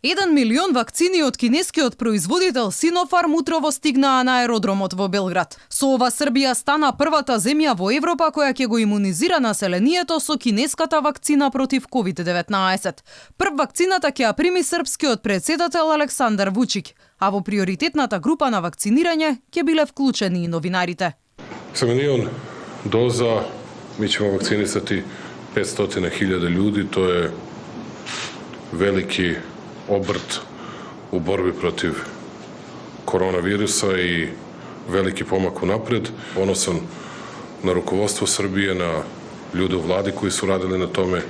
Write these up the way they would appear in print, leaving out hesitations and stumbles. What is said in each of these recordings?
1 милион вакцини од кинескиот производител Синофарм утрово стигнаа на аеродромот во Белград. Со ова Србија стана првата земја во Европа која ќе го имунизира населението со кинеската вакцина против COVID-19. Прв вакцината ќе ја прими српскиот претседател Александар Вучик, а во приоритетната група на вакцинирање ќе биле вклучени и новинарите. Sa milion doza mi ćemo vakcinisati 500.000 ljudi, to je veliki obrt u borbi protiv koronavirusa i veliki pomak unapred. Ponosan na rukovodstvo Srbije, na ljude u vladi koji su radili na tome,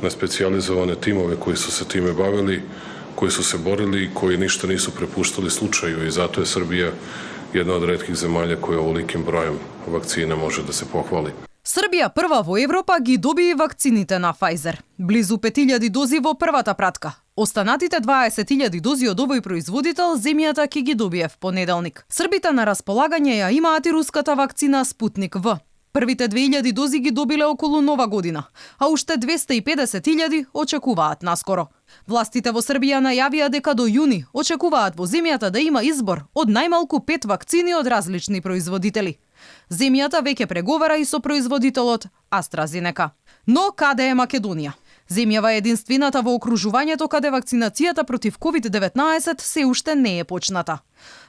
na specijalizovane timove koji su se time bavili, koji su se borili i koji ništa nisu prepuštali slučaju i zato je Srbija jedna od retkih zemalja koja ovolikim brojem vakcina može da se pohvali. Србија прва во Европа ги доби вакцините на Pfizer. Близу 5.000 дози во првата пратка. Останатите 20.000 дози од овој производител земјата ќе ги добие в понеделник. Србите на располагање ја имаат и руската вакцина Спутник В. Првите 2.000 дози ги добиле околу Нова година, а уште 250.000 очекуваат наскоро. Властите во Србија најавија дека до јуни очекуваат во земјата да има избор од најмалку 5 вакцини од различни производители. Земјата веќе преговара и со производителот AstraZeneca. Но каде е Македонија? Земјава е единствената во окружувањето каде вакцинацијата против COVID-19 се уште не е почната.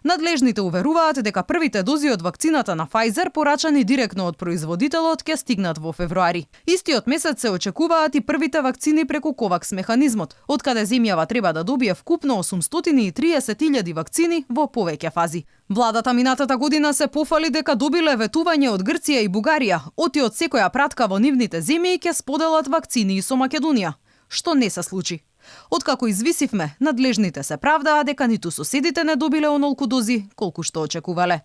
Надлежните уверуваат дека првите дози од вакцината на Pfizer, порачани директно од производителот, ќе стигнат во февруари. Истиот месец се очекуваат и првите вакцини преку COVAX механизмот, од каде земјава треба да добие вкупно 830.000 вакцини во повеќе фази. Владата минатата година се пофали дека добиле ветување од Грција и Бугарија, оти од секоја пратка во нивните земји ќе споделат вакцини со Македонија, што не се случи. Откако извисивме, надлежните се правдаа дека ниту соседите не добиле онолку дози колку што очекувале.